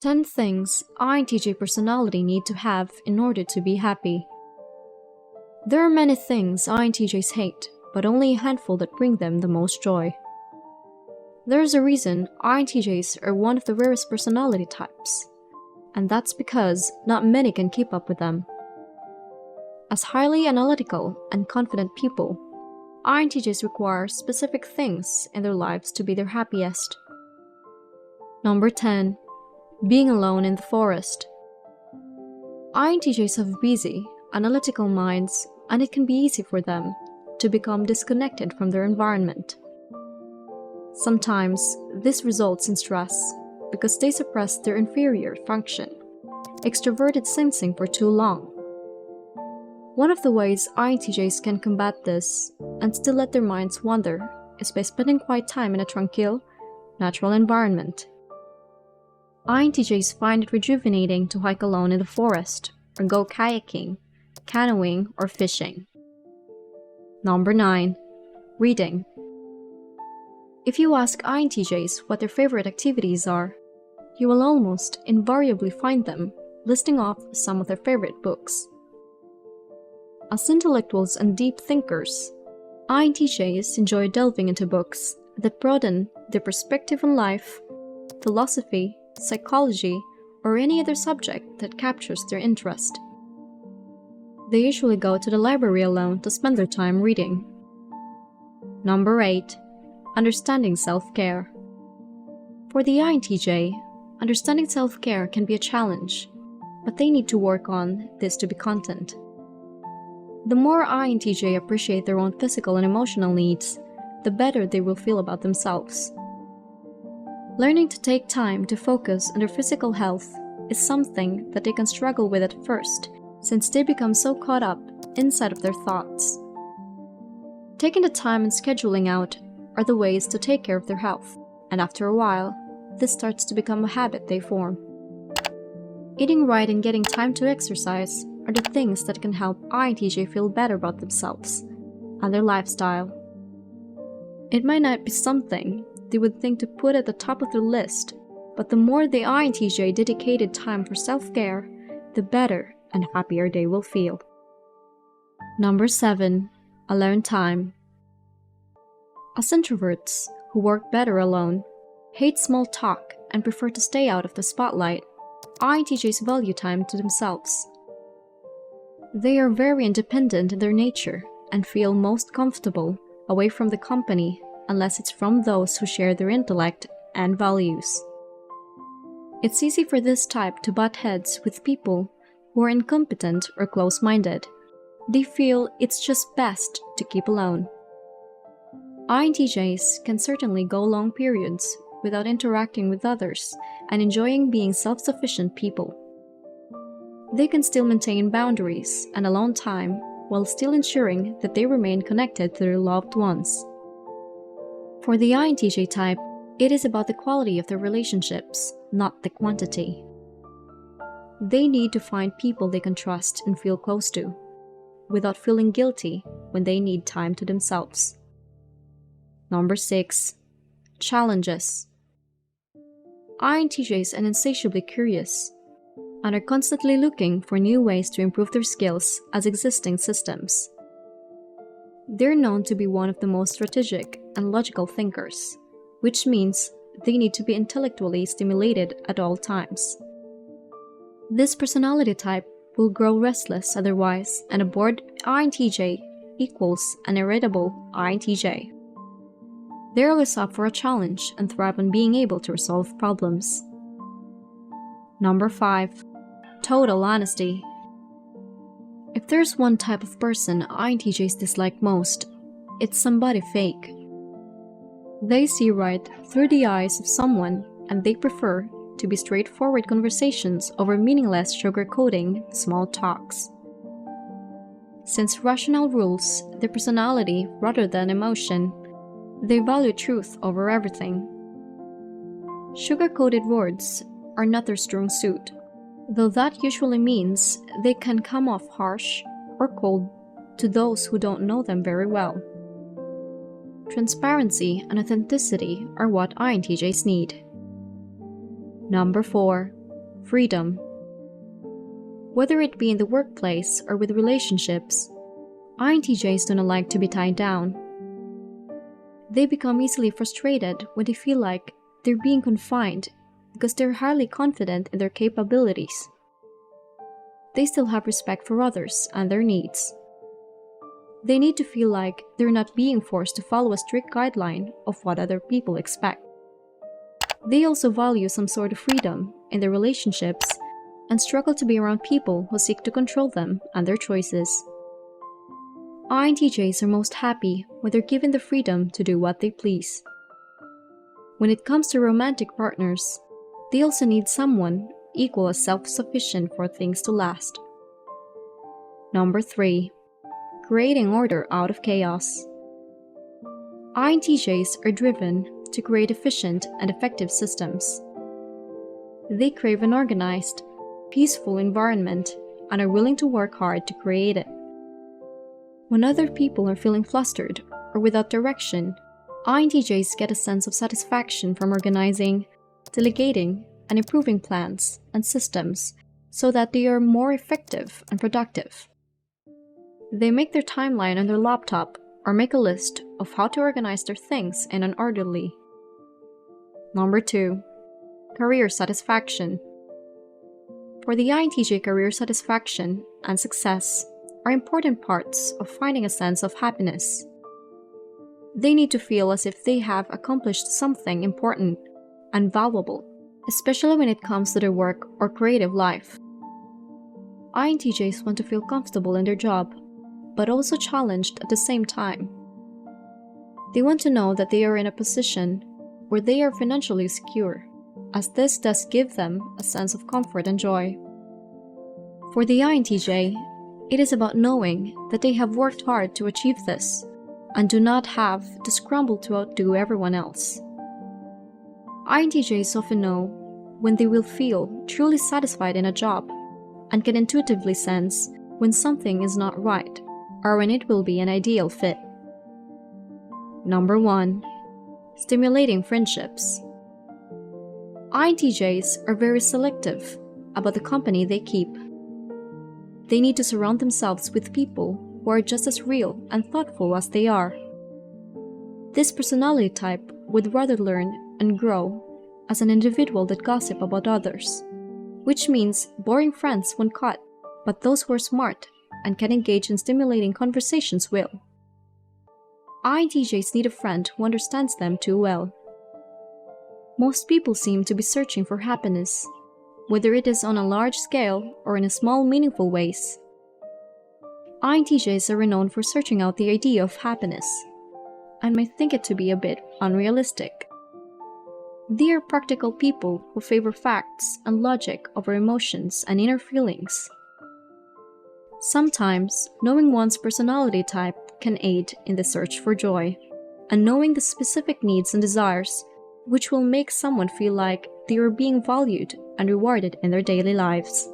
10 things INTJ personality need to have in order to be happy. There are many things INTJs hate, but only a handful that bring them the most joy. There is a reason INTJs are one of the rarest personality types, and that's because not many can keep up with them. As highly analytical and confident people, INTJs require specific things in their lives to be their happiest. Number 10. Being alone in the forest. INTJs have busy, analytical minds, and it can be easy for them to become disconnected from their environment. Sometimes, this results in stress because they suppress their inferior function, extroverted sensing for too long. One of the ways INTJs can combat this and still let their minds wander is by spending quiet time in a tranquil, natural environment. INTJs find it rejuvenating to hike alone in the forest or go kayaking, canoeing, or fishing. Number 9. Reading. If you ask INTJs what their favorite activities are, you will almost invariably find them listing off some of their favorite books. As intellectuals and deep thinkers, INTJs enjoy delving into books that broaden their perspective on life, philosophy, psychology, or any other subject that captures their interest. They usually go to the library alone to spend their time reading. Number 8. Understanding self-care. For the INTJ, understanding self-care can be a challenge, but they need to work on this to be content. The more INTJ appreciate their own physical and emotional needs, the better they will feel about themselves. Learning to take time to focus on their physical health is something that they can struggle with at first, since they become so caught up inside of their thoughts. Taking the time and scheduling out are the ways to take care of their health, and after a while, this starts to become a habit they form. Eating right and getting time to exercise are the things that can help INTJ feel better about themselves and their lifestyle. It might not be something they would think to put at the top of their list, but the more the INTJ dedicated time for self-care, the better and happier they will feel. Number 7. Alone time. As introverts, who work better alone, hate small talk, and prefer to stay out of the spotlight, INTJs value time to themselves. They are very independent in their nature and feel most comfortable away from the company unless it's from those who share their intellect and values. It's easy for this type to butt heads with people who are incompetent or close-minded. They feel it's just best to keep alone. INTJs can certainly go long periods without interacting with others and enjoying being self-sufficient people. They can still maintain boundaries and alone time while still ensuring that they remain connected to their loved ones. For the INTJ type, it is about the quality of their relationships, not the quantity. They need to find people they can trust and feel close to, without feeling guilty when they need time to themselves. Number 6. Challenges. INTJs are insatiably curious and are constantly looking for new ways to improve their skills as existing systems. They're known to be one of the most strategic and logical thinkers, which means they need to be intellectually stimulated at all times. This personality type will grow restless otherwise, and a bored INTJ equals an irritable INTJ. They're always up for a challenge and thrive on being able to resolve problems. Number 5. Total honesty. If there's one type of person INTJs dislike most, it's somebody fake. They see right through the eyes of someone, and they prefer to be straightforward conversations over meaningless sugarcoating small talks. Since rationale rules their personality rather than emotion, they value truth over everything. Sugar-coated words are not their strong suit, though that usually means they can come off harsh or cold to those who don't know them very well. Transparency and authenticity are what INTJs need. Number 4. Freedom. Whether it be in the workplace or with relationships, INTJs do not like to be tied down. They become easily frustrated when they feel like they're being confined because they're highly confident in their capabilities. They still have respect for others and their needs. They need to feel like they're not being forced to follow a strict guideline of what other people expect. They also value some sort of freedom in their relationships and struggle to be around people who seek to control them and their choices. INTJs are most happy when they're given the freedom to do what they please. When it comes to romantic partners, they also need someone equal as self-sufficient for things to last. Number 3. Creating order out of chaos. INTJs are driven to create efficient and effective systems. They crave an organized, peaceful environment and are willing to work hard to create it. When other people are feeling flustered or without direction, INTJs get a sense of satisfaction from organizing, delegating, and improving plans and systems so that they are more effective and productive. They make their timeline on their laptop or make a list of how to organize their things in an orderly. Number 2. Career satisfaction. For the INTJ, career satisfaction and success are important parts of finding a sense of happiness. They need to feel as if they have accomplished something important and valuable, especially when it comes to their work or creative life. INTJs want to feel comfortable in their job, but also challenged at the same time. They want to know that they are in a position where they are financially secure, as this does give them a sense of comfort and joy. For the INTJ, it is about knowing that they have worked hard to achieve this and do not have to scramble to outdo everyone else. INTJs often know when they will feel truly satisfied in a job and can intuitively sense when something is not right or when it will be an ideal fit. Number 1. Stimulating friendships. INTJs are very selective about the company they keep. They need to surround themselves with people who are just as real and thoughtful as they are. This personality type would rather learn and grow as an individual than gossip about others, which means boring friends won't cut, but those who are smart and can engage in stimulating conversations will. INTJs need a friend who understands them too well. Most people seem to be searching for happiness, whether it is on a large scale or in a small, meaningful ways. INTJs are renowned for searching out the idea of happiness, and may think it to be a bit unrealistic. They are practical people who favor facts and logic over emotions and inner feelings. Sometimes, knowing one's personality type can aid in the search for joy, and knowing the specific needs and desires which will make someone feel like they are being valued and rewarded in their daily lives.